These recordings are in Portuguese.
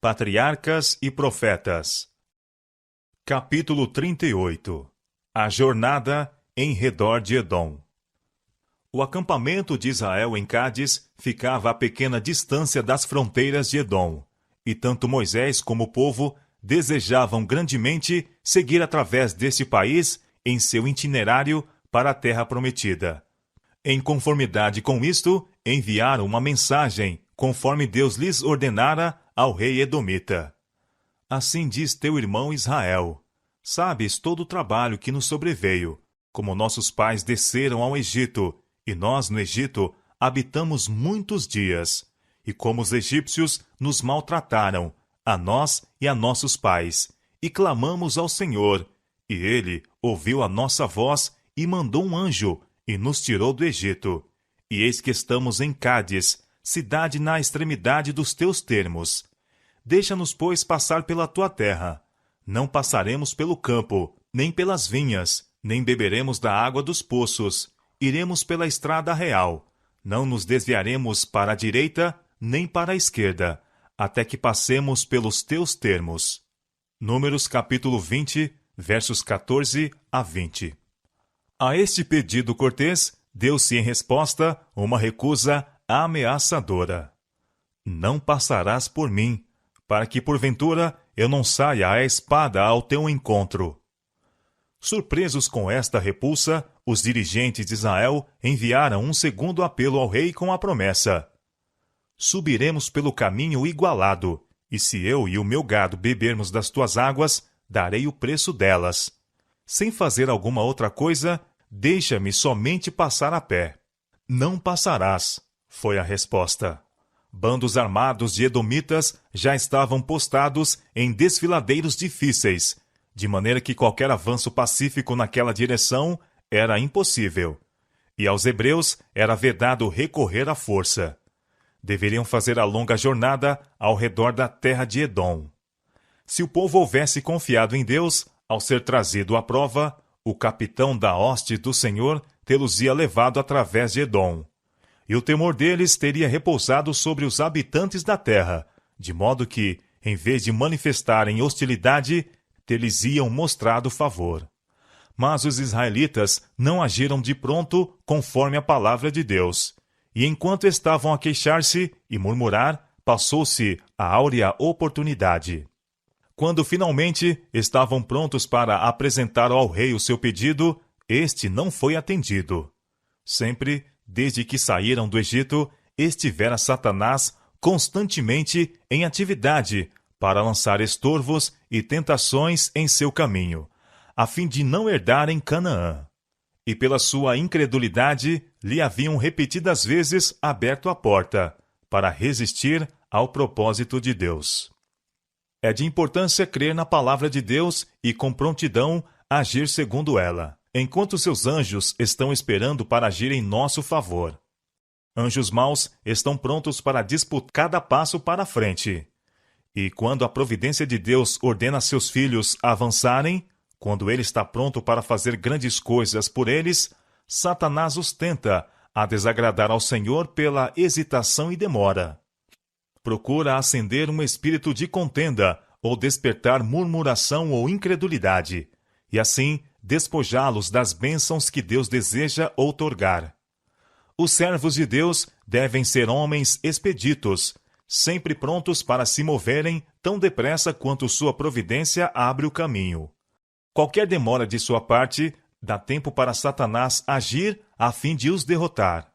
Patriarcas e Profetas. Capítulo 38. A jornada em redor de Edom. O acampamento de Israel em Cádiz ficava a pequena distância das fronteiras de Edom, e tanto Moisés como o povo desejavam grandemente seguir através deste país em seu itinerário para a terra prometida. Em conformidade com isto, enviaram uma mensagem, conforme Deus lhes ordenara, ao rei edomita. Assim diz teu irmão Israel: sabes todo o trabalho que nos sobreveio, como nossos pais desceram ao Egito, e nós no Egito habitamos muitos dias, e como os egípcios nos maltrataram, a nós e a nossos pais, e clamamos ao Senhor, e ele ouviu a nossa voz e mandou um anjo, e nos tirou do Egito. E eis que estamos em Cádiz, cidade na extremidade dos teus termos. Deixa-nos, pois, passar pela tua terra. Não passaremos pelo campo, nem pelas vinhas, nem beberemos da água dos poços. Iremos pela estrada real. Não nos desviaremos para a direita, nem para a esquerda, até que passemos pelos teus termos. Números capítulo 20, versos 14 a 20. A este pedido cortês, deu-se em resposta uma recusa ameaçadora. Não passarás por mim, para que porventura eu não saia a espada ao teu encontro. Surpresos com esta repulsa, os dirigentes de Israel enviaram um segundo apelo ao rei com a promessa: subiremos pelo caminho igualado, e se eu e o meu gado bebermos das tuas águas, darei o preço delas. Sem fazer alguma outra coisa, deixa-me somente passar a pé. Não passarás, foi a resposta. Bandos armados de edomitas já estavam postados em desfiladeiros difíceis, de maneira que qualquer avanço pacífico naquela direção era impossível. E aos hebreus era vedado recorrer à força. Deveriam fazer a longa jornada ao redor da terra de Edom. Se o povo houvesse confiado em Deus, ao ser trazido à prova, o capitão da hoste do Senhor tê-los-ia levado através de Edom. E o temor deles teria repousado sobre os habitantes da terra, de modo que, em vez de manifestarem hostilidade, ter-lhes-iam mostrado favor. Mas os israelitas não agiram de pronto conforme a palavra de Deus. E enquanto estavam a queixar-se e murmurar, passou-se a áurea oportunidade. Quando finalmente estavam prontos para apresentar ao rei o seu pedido, este não foi atendido. Sempre, desde que saíram do Egito, estivera Satanás constantemente em atividade para lançar estorvos e tentações em seu caminho, a fim de não herdarem Canaã. E pela sua incredulidade lhe haviam repetidas vezes aberto a porta, para resistir ao propósito de Deus. É de importância crer na palavra de Deus e com prontidão agir segundo ela, enquanto seus anjos estão esperando para agir em nosso favor. Anjos maus estão prontos para disputar cada passo para a frente. E quando a providência de Deus ordena a seus filhos avançarem, quando ele está pronto para fazer grandes coisas por eles, Satanás os tenta a desagradar ao Senhor pela hesitação e demora. Procura acender um espírito de contenda ou despertar murmuração ou incredulidade, e assim despojá-los das bênçãos que Deus deseja outorgar. Os servos de Deus devem ser homens expeditos, sempre prontos para se moverem tão depressa quanto sua providência abre o caminho. Qualquer demora de sua parte dá tempo para Satanás agir a fim de os derrotar.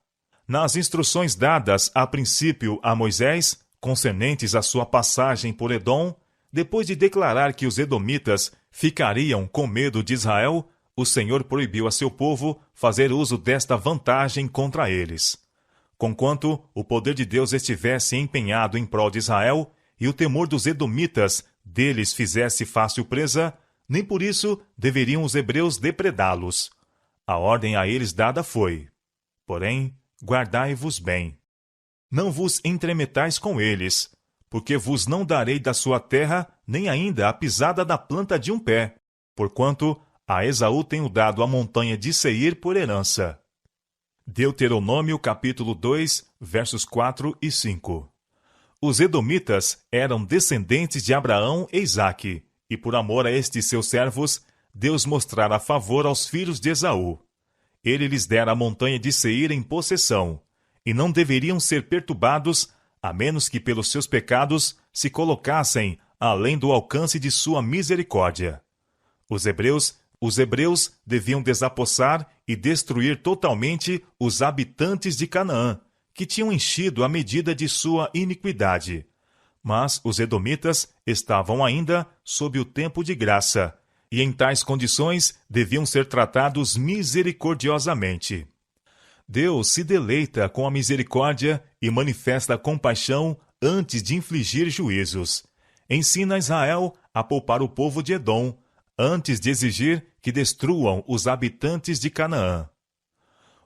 Nas instruções dadas a princípio a Moisés, concernentes à sua passagem por Edom, depois de declarar que os edomitas ficariam com medo de Israel, o Senhor proibiu a seu povo fazer uso desta vantagem contra eles. Conquanto o poder de Deus estivesse empenhado em prol de Israel e o temor dos edomitas deles fizesse fácil presa, nem por isso deveriam os hebreus depredá-los. A ordem a eles dada foi: porém, guardai-vos bem. Não vos entremetais com eles, porque vos não darei da sua terra nem ainda a pisada da planta de um pé, porquanto a Esaú tenho dado a montanha de Seir por herança. Deuteronômio capítulo 2, versos 4 e 5. Os edomitas eram descendentes de Abraão e Isaque, e por amor a estes seus servos, Deus mostrara favor aos filhos de Esaú. Ele lhes dera a montanha de Seir em possessão, e não deveriam ser perturbados, a menos que pelos seus pecados se colocassem além do alcance de sua misericórdia. Os hebreus deviam desapossar e destruir totalmente os habitantes de Canaã, que tinham enchido a medida de sua iniquidade. Mas os edomitas estavam ainda sob o tempo de graça, e em tais condições deviam ser tratados misericordiosamente. Deus se deleita com a misericórdia e manifesta compaixão antes de infligir juízos. Ensina Israel a poupar o povo de Edom, antes de exigir que destruam os habitantes de Canaã.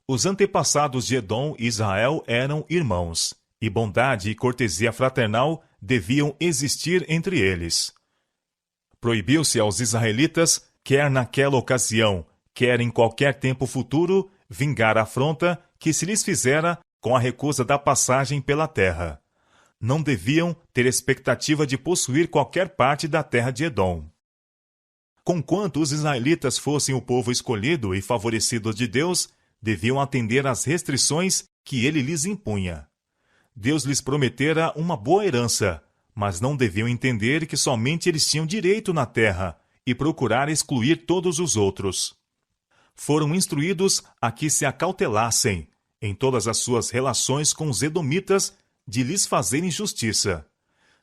Os antepassados de Edom e Israel eram irmãos, e bondade e cortesia fraternal deviam existir entre eles. Proibiu-se aos israelitas, quer naquela ocasião, quer em qualquer tempo futuro, vingar a afronta que se lhes fizera com a recusa da passagem pela terra. Não deviam ter expectativa de possuir qualquer parte da terra de Edom. Conquanto os israelitas fossem o povo escolhido e favorecido de Deus, deviam atender às restrições que ele lhes impunha. Deus lhes prometera uma boa herança, mas não deviam entender que somente eles tinham direito na terra e procurar excluir todos os outros. Foram instruídos a que se acautelassem, em todas as suas relações com os edomitas, de lhes fazerem justiça.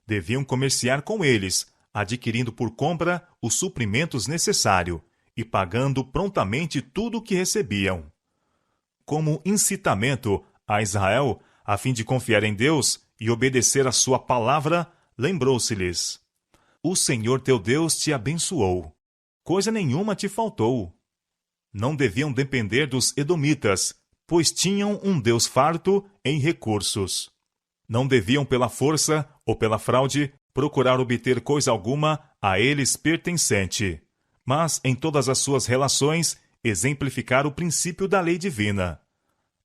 Deviam comerciar com eles, adquirindo por compra os suprimentos necessários e pagando prontamente tudo o que recebiam. Como incitamento a Israel, a fim de confiar em Deus e obedecer a sua palavra, lembrou-se-lhes: O Senhor teu Deus te abençoou. Coisa nenhuma te faltou. Não deviam depender dos edomitas, pois tinham um Deus farto em recursos. Não deviam pela força ou pela fraude procurar obter coisa alguma a eles pertencente, mas em todas as suas relações exemplificar o princípio da lei divina.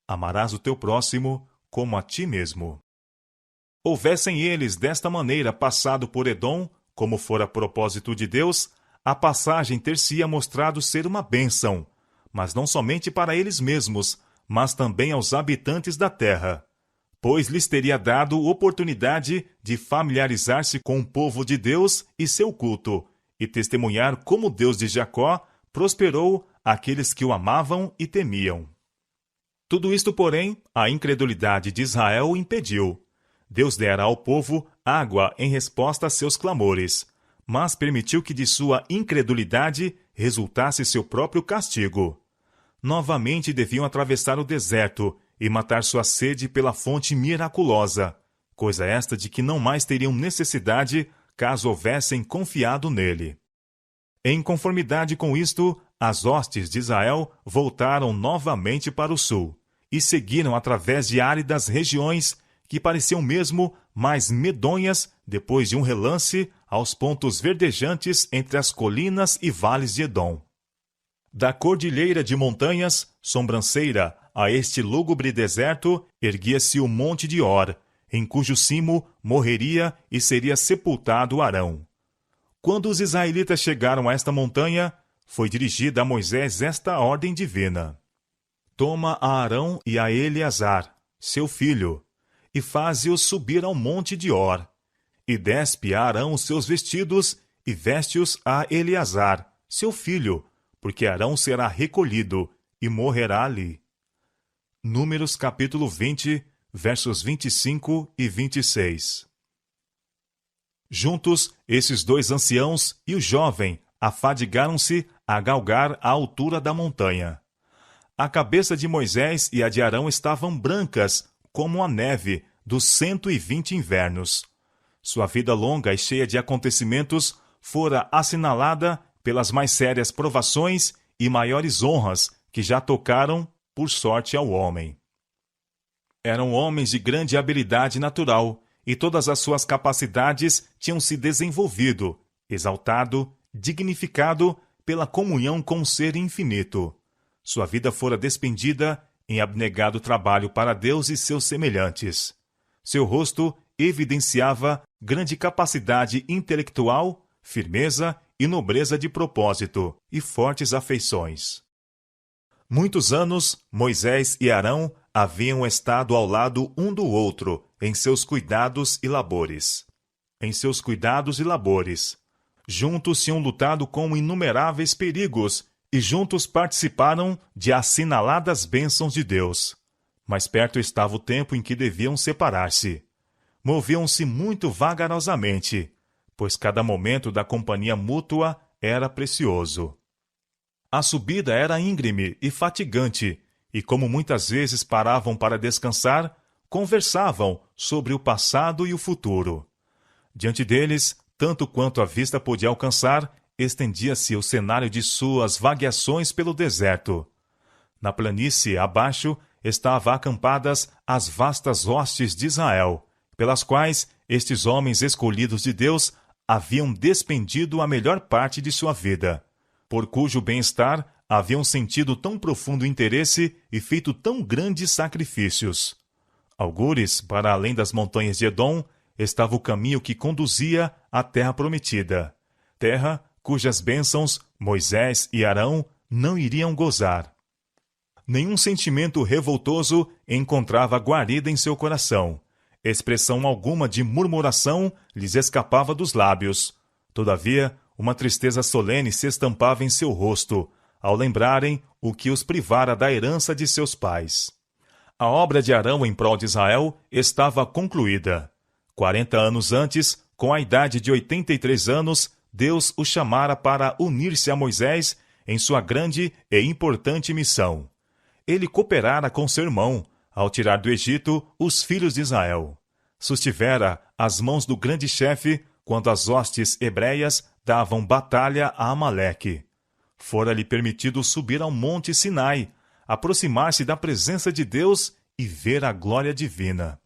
Amarás o teu próximo como a ti mesmo. Houvessem eles desta maneira passado por Edom, como fora propósito de Deus, a passagem ter-se-ia mostrado ser uma bênção, mas não somente para eles mesmos, mas também aos habitantes da terra, pois lhes teria dado oportunidade de familiarizar-se com o povo de Deus e seu culto, e testemunhar como o Deus de Jacó prosperou aqueles que o amavam e temiam. Tudo isto, porém, a incredulidade de Israel impediu. Deus dera ao povo água em resposta a seus clamores, mas permitiu que de sua incredulidade resultasse seu próprio castigo. Novamente deviam atravessar o deserto e matar sua sede pela fonte miraculosa, coisa esta de que não mais teriam necessidade caso houvessem confiado nele. Em conformidade com isto, as hostes de Israel voltaram novamente para o sul e seguiram através de áridas regiões que pareciam mesmo mais medonhas depois de um relance aos pontos verdejantes entre as colinas e vales de Edom. Da cordilheira de montanhas, sobranceira a este lúgubre deserto, erguia-se o monte de Or, em cujo cimo morreria e seria sepultado Arão. Quando os israelitas chegaram a esta montanha, foi dirigida a Moisés esta ordem divina: Toma a Arão e a Eleazar, seu filho, e faze-os subir ao monte de Or, e despe a Arão os seus vestidos, e veste-os a Eleazar, seu filho, porque Arão será recolhido, e morrerá ali. Números capítulo 20, versos 25 e 26. Juntos, esses dois anciãos e o jovem afadigaram-se a galgar a altura da montanha. A cabeça de Moisés e a de Arão estavam brancas, como a neve dos 120 invernos. Sua vida longa e cheia de acontecimentos fora assinalada pelas mais sérias provações e maiores honras que já tocaram por sorte ao homem. Eram homens de grande habilidade natural, e todas as suas capacidades tinham se desenvolvido, exaltado, dignificado pela comunhão com o Ser infinito. Sua vida fora despendida em abnegado trabalho para Deus e seus semelhantes. Seu rosto evidenciava grande capacidade intelectual, firmeza e nobreza de propósito e fortes afeições. Muitos anos, Moisés e Arão haviam estado ao lado um do outro em seus cuidados e labores. Juntos tinham lutado com inumeráveis perigos e juntos participaram de assinaladas bênçãos de Deus. Mas perto estava o tempo em que deviam separar-se. Moviam-se muito vagarosamente, pois cada momento da companhia mútua era precioso. A subida era íngreme e fatigante, e como muitas vezes paravam para descansar, conversavam sobre o passado e o futuro. Diante deles, tanto quanto a vista podia alcançar, estendia-se o cenário de suas vagueações pelo deserto. Na planície abaixo estavam acampadas as vastas hostes de Israel, pelas quais estes homens escolhidos de Deus haviam despendido a melhor parte de sua vida, por cujo bem-estar haviam sentido tão profundo interesse e feito tão grandes sacrifícios. Algures, para além das montanhas de Edom, estava o caminho que conduzia à terra prometida, terra cujas bênçãos Moisés e Arão não iriam gozar. Nenhum sentimento revoltoso encontrava guarida em seu coração. Expressão alguma de murmuração lhes escapava dos lábios. Todavia, uma tristeza solene se estampava em seu rosto, ao lembrarem o que os privara da herança de seus pais. A obra de Arão em prol de Israel estava concluída. 40 anos antes, com a idade de 83 anos, Deus o chamara para unir-se a Moisés em sua grande e importante missão. Ele cooperara com seu irmão, ao tirar do Egito os filhos de Israel. Sustivera as mãos do grande chefe quando as hostes hebreias davam batalha a Amaleque. Fora-lhe permitido subir ao monte Sinai, aproximar-se da presença de Deus e ver a glória divina.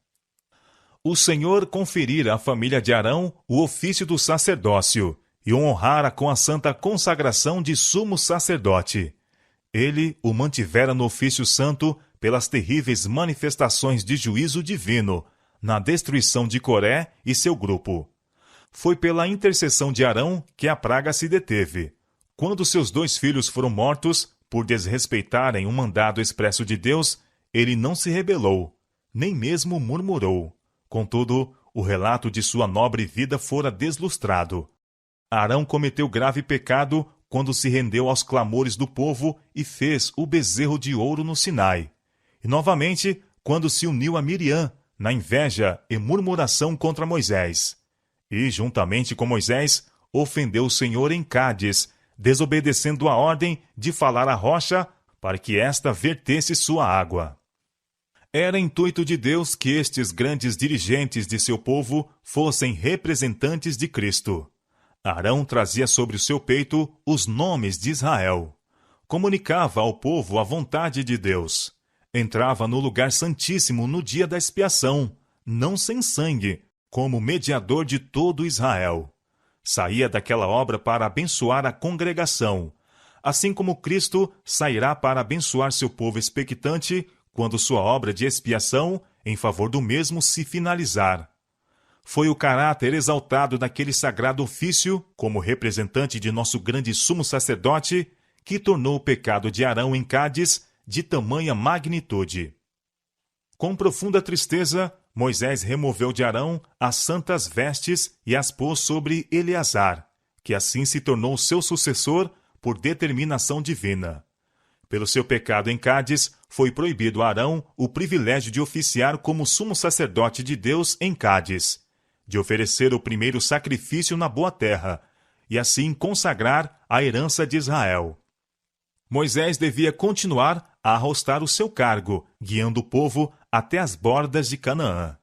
O Senhor conferira à família de Arão o ofício do sacerdócio e o honrara com a santa consagração de sumo sacerdote. Ele o mantivera no ofício santo pelas terríveis manifestações de juízo divino, na destruição de Coré e seu grupo. Foi pela intercessão de Arão que a praga se deteve. Quando seus 2 filhos foram mortos, por desrespeitarem um mandado expresso de Deus, ele não se rebelou, nem mesmo murmurou. Contudo, o relato de sua nobre vida fora deslustrado. Arão cometeu grave pecado quando se rendeu aos clamores do povo e fez o bezerro de ouro no Sinai. E novamente, quando se uniu a Miriam, na inveja e murmuração contra Moisés. E, juntamente com Moisés, ofendeu o Senhor em Cádiz, desobedecendo a ordem de falar à rocha para que esta vertesse sua água. Era intuito de Deus que estes grandes dirigentes de seu povo fossem representantes de Cristo. Arão trazia sobre o seu peito os nomes de Israel. Comunicava ao povo a vontade de Deus. Entrava no lugar santíssimo no dia da expiação, não sem sangue, como mediador de todo Israel. Saía daquela obra para abençoar a congregação, assim como Cristo sairá para abençoar seu povo expectante quando sua obra de expiação em favor do mesmo se finalizar. Foi o caráter exaltado daquele sagrado ofício, como representante de nosso grande sumo sacerdote, que tornou o pecado de Arão em Cádiz de tamanha magnitude. Com profunda tristeza, Moisés removeu de Arão as santas vestes e as pôs sobre Eleazar, que assim se tornou seu sucessor por determinação divina. Pelo seu pecado em Cádiz, foi proibido a Arão o privilégio de oficiar como sumo sacerdote de Deus em Cádiz, de oferecer o primeiro sacrifício na boa terra, e assim consagrar a herança de Israel. Moisés devia continuar a arrostar o seu cargo, guiando o povo até as bordas de Canaã.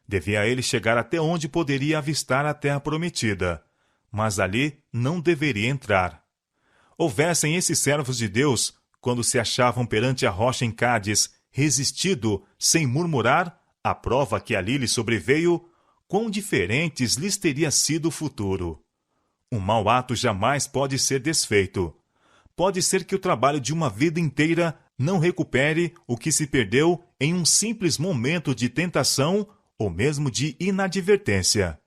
Devia ele chegar até onde poderia avistar a terra prometida, mas ali não deveria entrar. Houvessem esses servos de Deus, quando se achavam perante a rocha em Cádiz, resistido sem murmurar, a prova que ali lhe sobreveio, quão diferentes lhes teria sido o futuro. Um mau ato jamais pode ser desfeito. Pode ser que o trabalho de uma vida inteira não recupere o que se perdeu em um simples momento de tentação ou mesmo de inadvertência.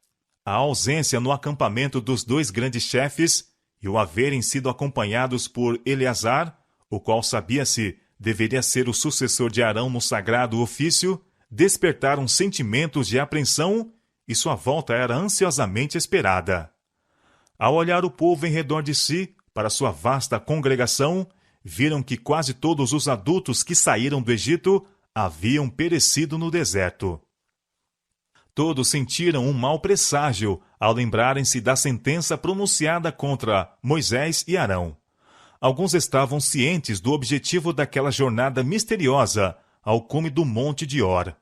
A ausência no acampamento dos dois grandes chefes e o haverem sido acompanhados por Eleazar, o qual sabia-se deveria ser o sucessor de Arão no sagrado ofício, despertaram sentimentos de apreensão e sua volta era ansiosamente esperada. Ao olhar o povo em redor de si, para sua vasta congregação, viram que quase todos os adultos que saíram do Egito haviam perecido no deserto. Todos sentiram um mau presságio ao lembrarem-se da sentença pronunciada contra Moisés e Arão. Alguns estavam cientes do objetivo daquela jornada misteriosa ao cume do Monte de Or,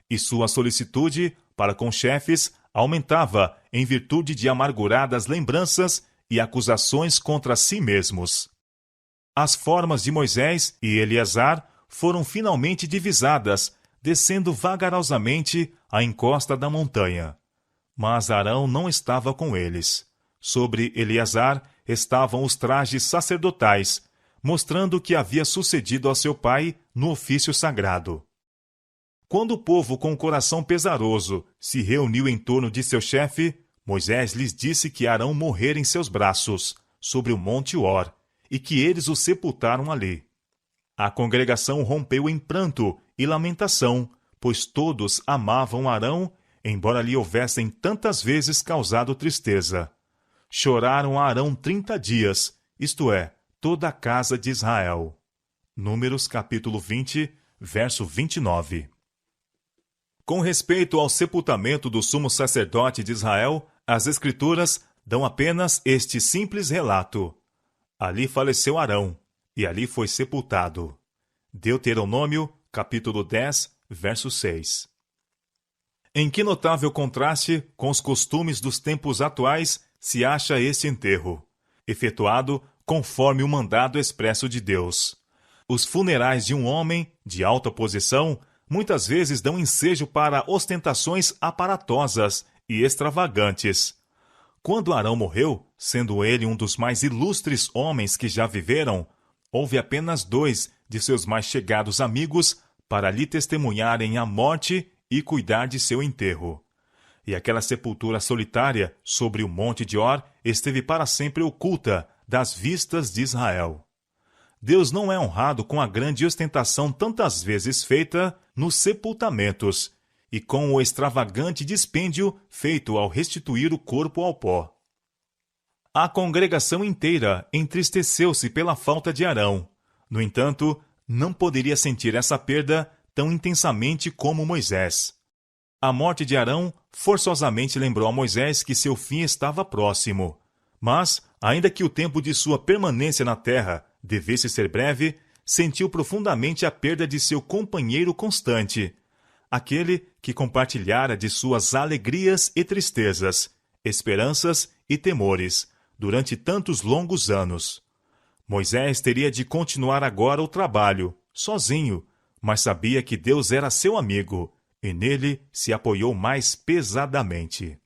e sua solicitude para com os chefes aumentava em virtude de amarguradas lembranças e acusações contra si mesmos. As formas de Moisés e Eleazar foram finalmente divisadas, descendo vagarosamente a encosta da montanha. Mas Arão não estava com eles. Sobre Eleazar estavam os trajes sacerdotais, mostrando o que havia sucedido a seu pai no ofício sagrado. Quando o povo, com o coração pesaroso, se reuniu em torno de seu chefe, Moisés lhes disse que Arão morrera em seus braços, sobre o monte Or, e que eles o sepultaram ali. A congregação rompeu em pranto e lamentação, pois todos amavam Arão, embora lhe houvessem tantas vezes causado tristeza. Choraram a Arão 30 dias, isto é, toda a casa de Israel. Números capítulo 20, verso 29. Com respeito ao sepultamento do sumo sacerdote de Israel, as Escrituras dão apenas este simples relato. Ali faleceu Arão, e ali foi sepultado. Deuteronômio, capítulo 10, verso 6. Em que notável contraste com os costumes dos tempos atuais se acha este enterro, efetuado conforme o mandado expresso de Deus. Os funerais de um homem de alta posição muitas vezes dão ensejo para ostentações aparatosas e extravagantes. Quando Arão morreu, sendo ele um dos mais ilustres homens que já viveram, houve apenas 2 de seus mais chegados amigos para lhe testemunharem a morte e cuidar de seu enterro. E aquela sepultura solitária sobre o monte de Or esteve para sempre oculta das vistas de Israel. Deus não é honrado com a grande ostentação tantas vezes feita nos sepultamentos e com o extravagante dispêndio feito ao restituir o corpo ao pó. A congregação inteira entristeceu-se pela falta de Arão. No entanto, não poderia sentir essa perda tão intensamente como Moisés. A morte de Arão forçosamente lembrou a Moisés que seu fim estava próximo. Mas, ainda que o tempo de sua permanência na terra devesse ser breve, sentiu profundamente a perda de seu companheiro constante, aquele que compartilhara de suas alegrias e tristezas, esperanças e temores, durante tantos longos anos. Moisés teria de continuar agora o trabalho, sozinho, mas sabia que Deus era seu amigo, e nele se apoiou mais pesadamente.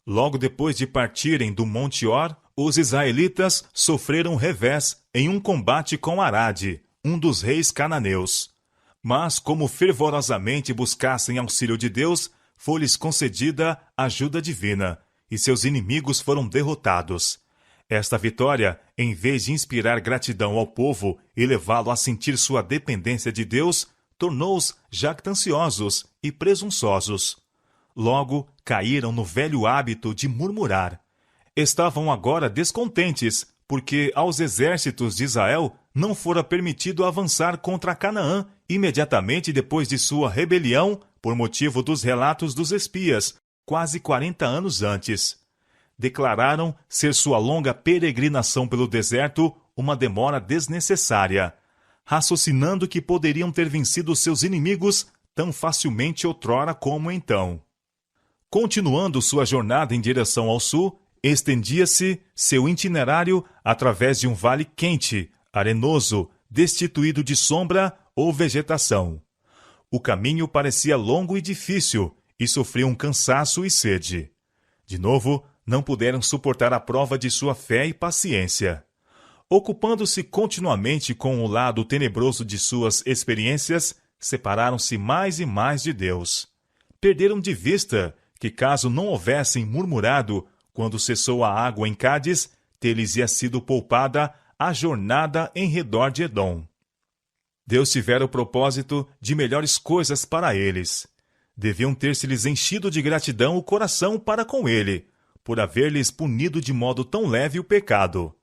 Logo depois de partirem do Monte Or, os israelitas sofreram revés em um combate com Arade, um dos reis cananeus. Mas, como fervorosamente buscassem auxílio de Deus, foi-lhes concedida ajuda divina, e seus inimigos foram derrotados. Esta vitória, em vez de inspirar gratidão ao povo e levá-lo a sentir sua dependência de Deus, tornou-os jactanciosos e presunçosos. Logo, caíram no velho hábito de murmurar. Estavam agora descontentes, porque aos exércitos de Israel não fora permitido avançar contra Canaã imediatamente depois de sua rebelião por motivo dos relatos dos espias, quase 40 anos antes. Declararam ser sua longa peregrinação pelo deserto uma demora desnecessária, raciocinando que poderiam ter vencido seus inimigos tão facilmente outrora como então. Continuando sua jornada em direção ao sul, estendia-se seu itinerário através de um vale quente, arenoso, destituído de sombra ou vegetação. O caminho parecia longo e difícil, e sofriam cansaço e sede. De novo, não puderam suportar a prova de sua fé e paciência. Ocupando-se continuamente com o lado tenebroso de suas experiências, separaram-se mais e mais de Deus. Perderam de vista que, caso não houvessem murmurado quando cessou a água em Cádiz, ter-lhes-ia sido poupada a jornada em redor de Edom. Deus tivera o propósito de melhores coisas para eles. Deviam ter-se-lhes enchido de gratidão o coração para com ele, por haver-lhes punido de modo tão leve o pecado.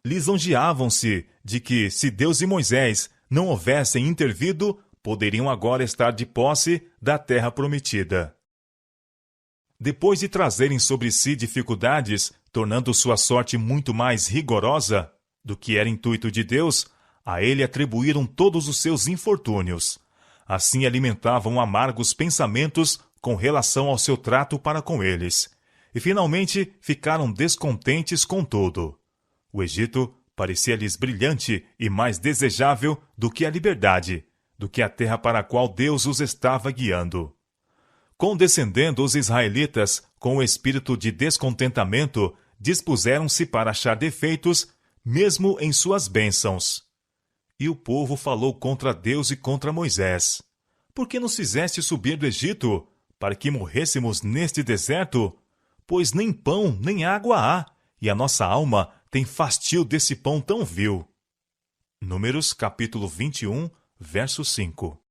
Lisonjeavam-se de que, se Deus e Moisés não houvessem intervido, poderiam agora estar de posse da terra prometida. Depois de trazerem sobre si dificuldades, tornando sua sorte muito mais rigorosa do que era intuito de Deus, a ele atribuíram todos os seus infortúnios. Assim alimentavam amargos pensamentos com relação ao seu trato para com eles. E finalmente ficaram descontentes com tudo. O Egito parecia-lhes brilhante e mais desejável do que a liberdade, do que a terra para a qual Deus os estava guiando. Condescendendo os israelitas com o espírito de descontentamento, dispuseram-se para achar defeitos, mesmo em suas bênçãos. E o povo falou contra Deus e contra Moisés. Por que nos fizeste subir do Egito, para que morrêssemos neste deserto? Pois nem pão nem água há, e a nossa alma tem fastio desse pão tão vil. Números capítulo 21, verso 5.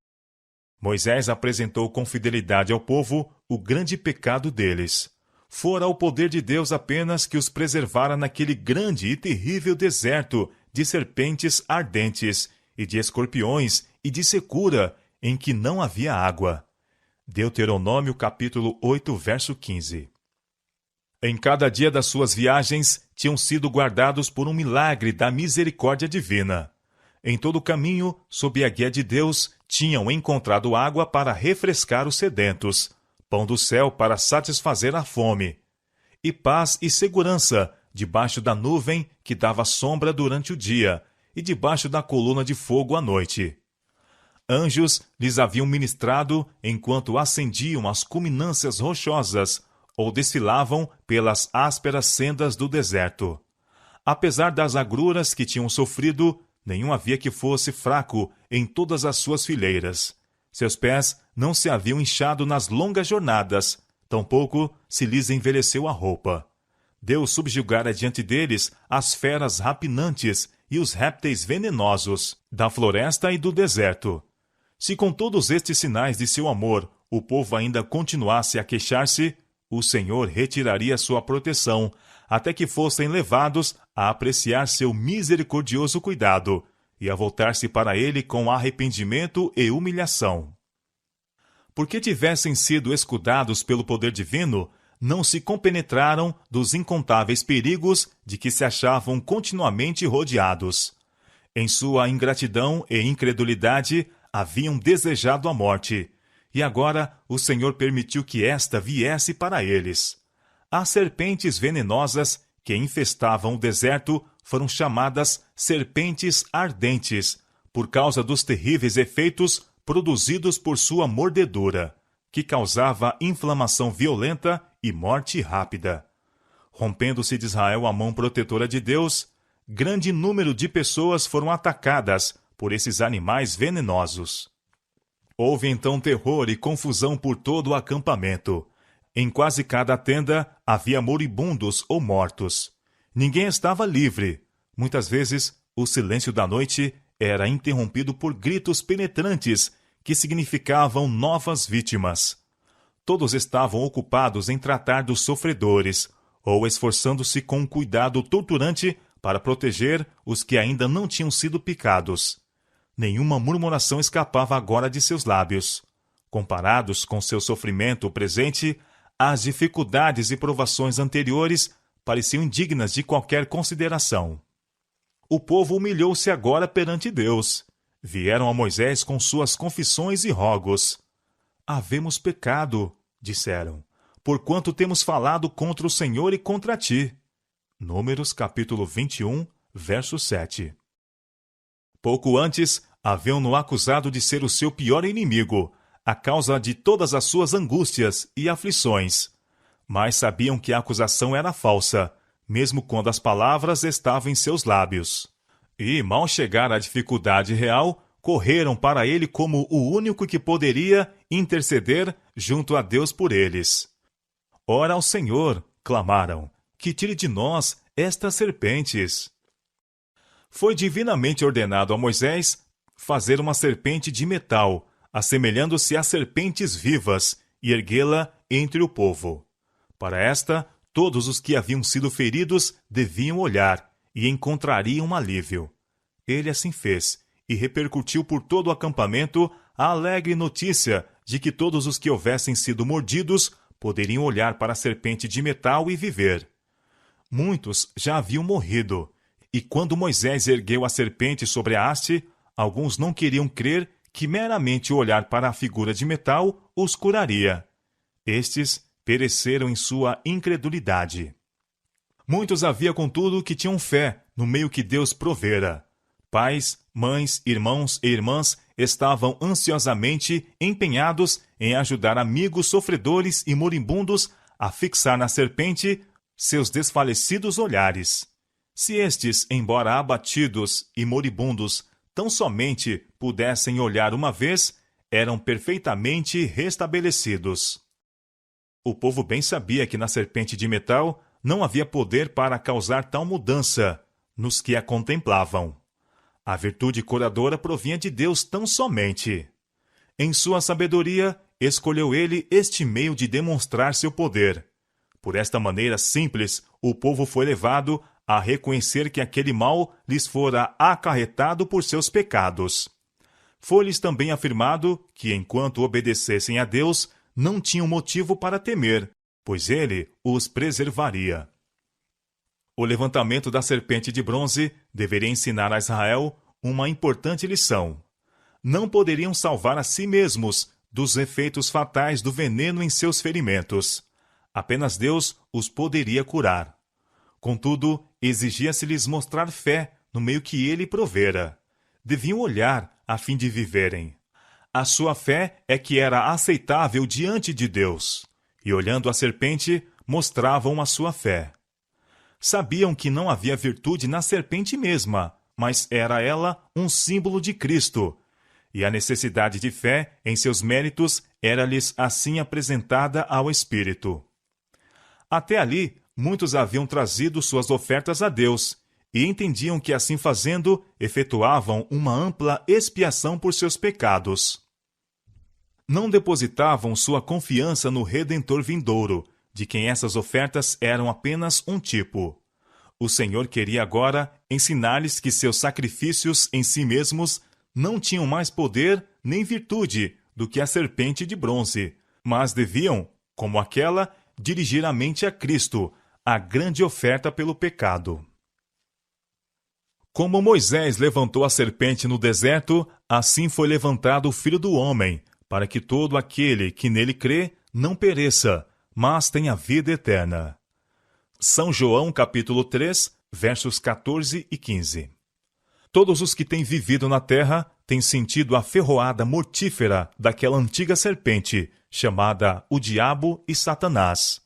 Moisés apresentou com fidelidade ao povo o grande pecado deles. Fora o poder de Deus apenas que os preservara naquele grande e terrível deserto de serpentes ardentes e de escorpiões e de secura, em que não havia água. Deuteronômio capítulo 8, verso 15. Em cada dia das suas viagens, tinham sido guardados por um milagre da misericórdia divina. Em todo o caminho, sob a guia de Deus, tinham encontrado água para refrescar os sedentos, pão do céu para satisfazer a fome, e paz e segurança debaixo da nuvem que dava sombra durante o dia, e debaixo da coluna de fogo à noite. Anjos lhes haviam ministrado enquanto ascendiam as culminâncias rochosas ou desfilavam pelas ásperas sendas do deserto. Apesar das agruras que tinham sofrido, nenhum havia que fosse fraco em todas as suas fileiras. Seus pés não se haviam inchado nas longas jornadas, tampouco se lhes envelheceu a roupa. Deus subjugara diante deles as feras rapinantes e os répteis venenosos da floresta e do deserto. Se com todos estes sinais de seu amor o povo ainda continuasse a queixar-se, o Senhor retiraria sua proteção, até que fossem levados a apreciar seu misericordioso cuidado e a voltar-se para ele com arrependimento e humilhação. Porque tivessem sido escudados pelo poder divino, não se compenetraram dos incontáveis perigos de que se achavam continuamente rodeados. Em sua ingratidão e incredulidade, haviam desejado a morte, e agora o Senhor permitiu que esta viesse para eles. As serpentes venenosas que infestavam o deserto foram chamadas serpentes ardentes, por causa dos terríveis efeitos produzidos por sua mordedura, que causava inflamação violenta e morte rápida. Rompendo-se de Israel a mão protetora de Deus, grande número de pessoas foram atacadas por esses animais venenosos. Houve então terror e confusão por todo o acampamento. Em quase cada tenda havia moribundos ou mortos. Ninguém estava livre. Muitas vezes, o silêncio da noite era interrompido por gritos penetrantes que significavam novas vítimas. Todos estavam ocupados em tratar dos sofredores, ou esforçando-se com um cuidado torturante para proteger os que ainda não tinham sido picados. Nenhuma murmuração escapava agora de seus lábios. Comparados com seu sofrimento presente, as dificuldades e provações anteriores pareciam indignas de qualquer consideração. O povo humilhou-se agora perante Deus. Vieram a Moisés com suas confissões e rogos. Havemos pecado, disseram, porquanto temos falado contra o Senhor e contra ti. Números capítulo 21, verso 7. Pouco antes, haviam-no acusado de ser o seu pior inimigo, a causa de todas as suas angústias e aflições. Mas sabiam que a acusação era falsa, mesmo quando as palavras estavam em seus lábios. E, mal chegar à dificuldade real, correram para ele como o único que poderia interceder junto a Deus por eles. Ora ao Senhor, clamaram, que tire de nós estas serpentes. Foi divinamente ordenado a Moisés fazer uma serpente de metal, assemelhando-se a serpentes vivas, e erguê-la entre o povo. Para esta, todos os que haviam sido feridos deviam olhar, e encontrariam um alívio. Ele assim fez, e repercutiu por todo o acampamento a alegre notícia de que todos os que houvessem sido mordidos poderiam olhar para a serpente de metal e viver. Muitos já haviam morrido, e quando Moisés ergueu a serpente sobre a haste, alguns não queriam crer que meramente olhar para a figura de metal os curaria. Estes pereceram em sua incredulidade. Muitos havia, contudo, que tinham fé no meio que Deus provera. Pais, mães, irmãos e irmãs estavam ansiosamente empenhados em ajudar amigos sofredores e moribundos a fixar na serpente seus desfalecidos olhares. Se estes, embora abatidos e moribundos, tão somente pudessem olhar uma vez, eram perfeitamente restabelecidos. O povo bem sabia que na serpente de metal não havia poder para causar tal mudança nos que a contemplavam. A virtude curadora provinha de Deus tão somente. Em sua sabedoria, escolheu ele este meio de demonstrar seu poder. Por esta maneira simples, o povo foi levado a reconhecer que aquele mal lhes fora acarretado por seus pecados. Foi-lhes também afirmado que, enquanto obedecessem a Deus, não tinham motivo para temer, pois ele os preservaria. O levantamento da serpente de bronze deveria ensinar a Israel uma importante lição. Não poderiam salvar a si mesmos dos efeitos fatais do veneno em seus ferimentos. Apenas Deus os poderia curar. Contudo, exigia-se-lhes mostrar fé no meio que ele provera. Deviam olhar a fim de viverem. A sua fé é que era aceitável diante de Deus. E olhando a serpente, mostravam a sua fé. Sabiam que não havia virtude na serpente mesma, mas era ela um símbolo de Cristo. E a necessidade de fé em seus méritos era-lhes assim apresentada ao Espírito. Até ali, muitos haviam trazido suas ofertas a Deus, e entendiam que, assim fazendo, efetuavam uma ampla expiação por seus pecados. Não depositavam sua confiança no Redentor vindouro, de quem essas ofertas eram apenas um tipo. O Senhor queria agora ensinar-lhes que seus sacrifícios em si mesmos não tinham mais poder nem virtude do que a serpente de bronze, mas deviam, como aquela, dirigir a mente a Cristo, a grande oferta pelo pecado. Como Moisés levantou a serpente no deserto, assim foi levantado o Filho do Homem, para que todo aquele que nele crê não pereça, mas tenha vida eterna. São João capítulo 3, versos 14 e 15. Todos os que têm vivido na terra têm sentido a ferroada mortífera daquela antiga serpente, chamada o Diabo e Satanás.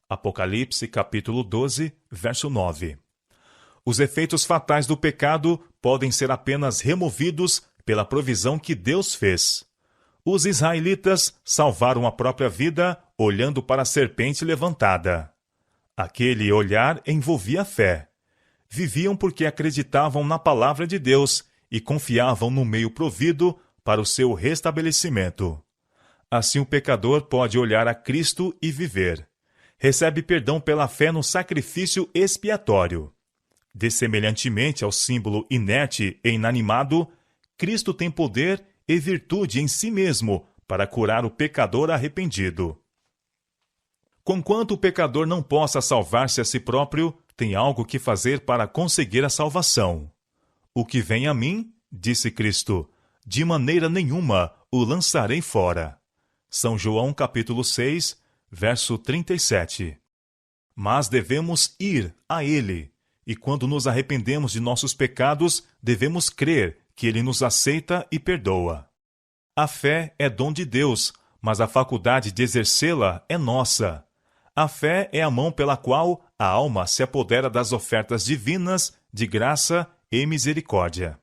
Apocalipse capítulo 12, verso 9. Os efeitos fatais do pecado podem ser apenas removidos pela provisão que Deus fez. Os israelitas salvaram a própria vida olhando para a serpente levantada. Aquele olhar envolvia fé. Viviam porque acreditavam na palavra de Deus e confiavam no meio provido para o seu restabelecimento. Assim o pecador pode olhar a Cristo e viver. Recebe perdão pela fé no sacrifício expiatório. Dessemelhantemente ao símbolo inerte e inanimado, Cristo tem poder e virtude em si mesmo para curar o pecador arrependido. Conquanto o pecador não possa salvar-se a si próprio, tem algo que fazer para conseguir a salvação. O que vem a mim, disse Cristo, de maneira nenhuma o lançarei fora. São João capítulo 6, verso 37. Mas devemos ir a ele, e quando nos arrependemos de nossos pecados, devemos crer que ele nos aceita e perdoa. A fé é dom de Deus, mas a faculdade de exercê-la é nossa. A fé é a mão pela qual a alma se apodera das ofertas divinas de graça e misericórdia.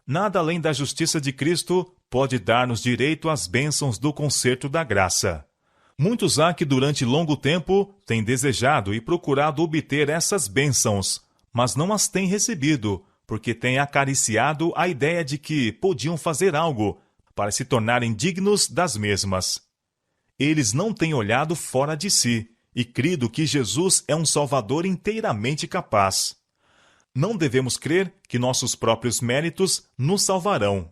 Nada além da justiça de Cristo pode dar-nos direito às bênçãos do concerto da graça. Muitos há que durante longo tempo têm desejado e procurado obter essas bênçãos, mas não as têm recebido, porque têm acariciado a ideia de que podiam fazer algo para se tornarem dignos das mesmas. Eles não têm olhado fora de si e crido que Jesus é um Salvador inteiramente capaz. Não devemos crer que nossos próprios méritos nos salvarão.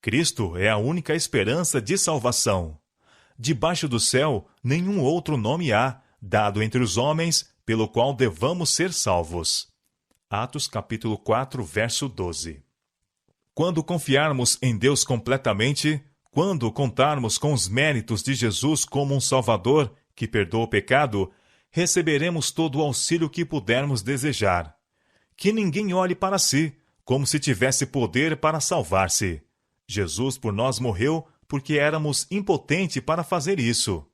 Cristo é a única esperança de salvação. Debaixo do céu, nenhum outro nome há, dado entre os homens, pelo qual devamos ser salvos. Atos capítulo 4, verso 12. Quando confiarmos em Deus completamente, quando contarmos com os méritos de Jesus como um Salvador que perdoa o pecado, receberemos todo o auxílio que pudermos desejar. Que ninguém olhe para si, como se tivesse poder para salvar-se. Jesus por nós morreu porque éramos impotentes para fazer isso.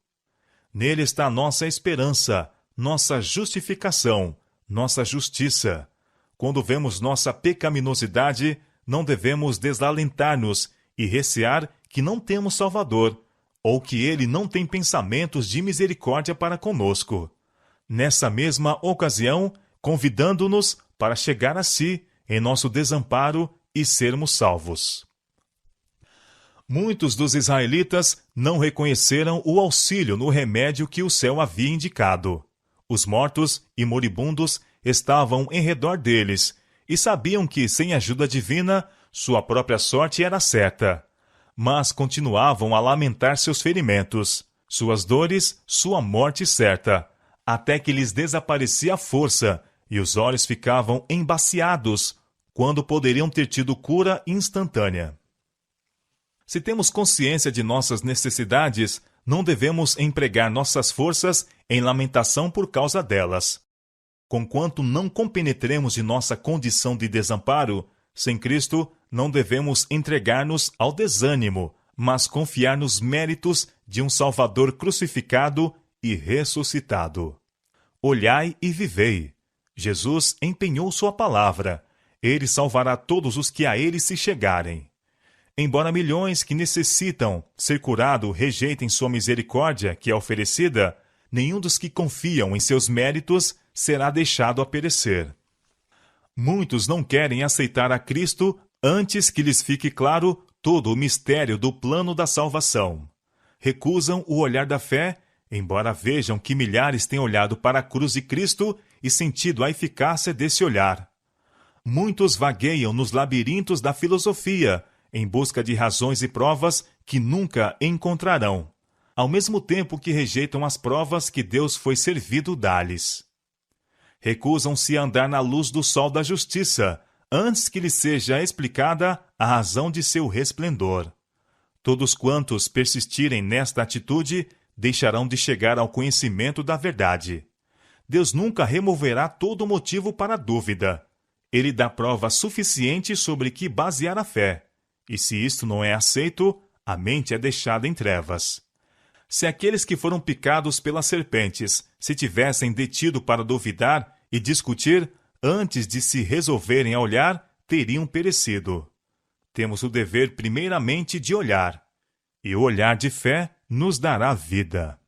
Nele está nossa esperança, nossa justificação, nossa justiça. Quando vemos nossa pecaminosidade, não devemos desalentar-nos e recear que não temos Salvador, ou que ele não tem pensamentos de misericórdia para conosco. Nessa mesma ocasião, convidando-nos para chegar a si, em nosso desamparo, e sermos salvos. Muitos dos israelitas não reconheceram o auxílio no remédio que o céu havia indicado. Os mortos e moribundos estavam em redor deles e sabiam que, sem ajuda divina, sua própria sorte era certa. Mas continuavam a lamentar seus ferimentos, suas dores, sua morte certa, até que lhes desaparecia a força e os olhos ficavam embaciados, quando poderiam ter tido cura instantânea. Se temos consciência de nossas necessidades, não devemos empregar nossas forças em lamentação por causa delas. Conquanto não compenetremos de nossa condição de desamparo, sem Cristo, não devemos entregar-nos ao desânimo, mas confiar nos méritos de um Salvador crucificado e ressuscitado. Olhai e vivei. Jesus empenhou sua palavra. Ele salvará todos os que a ele se chegarem. Embora milhões que necessitam ser curados rejeitem sua misericórdia que é oferecida, nenhum dos que confiam em seus méritos será deixado a perecer. Muitos não querem aceitar a Cristo antes que lhes fique claro todo o mistério do plano da salvação. Recusam o olhar da fé, embora vejam que milhares têm olhado para a cruz de Cristo e sentido a eficácia desse olhar. Muitos vagueiam nos labirintos da filosofia, em busca de razões e provas que nunca encontrarão, ao mesmo tempo que rejeitam as provas que Deus foi servido dar-lhes. Recusam-se a andar na luz do sol da justiça, antes que lhes seja explicada a razão de seu resplendor. Todos quantos persistirem nesta atitude deixarão de chegar ao conhecimento da verdade. Deus nunca removerá todo motivo para dúvida. Ele dá prova suficiente sobre que basear a fé. E se isto não é aceito, a mente é deixada em trevas. Se aqueles que foram picados pelas serpentes se tivessem detido para duvidar e discutir, antes de se resolverem a olhar, teriam perecido. Temos o dever primeiramente de olhar, e o olhar de fé nos dará vida.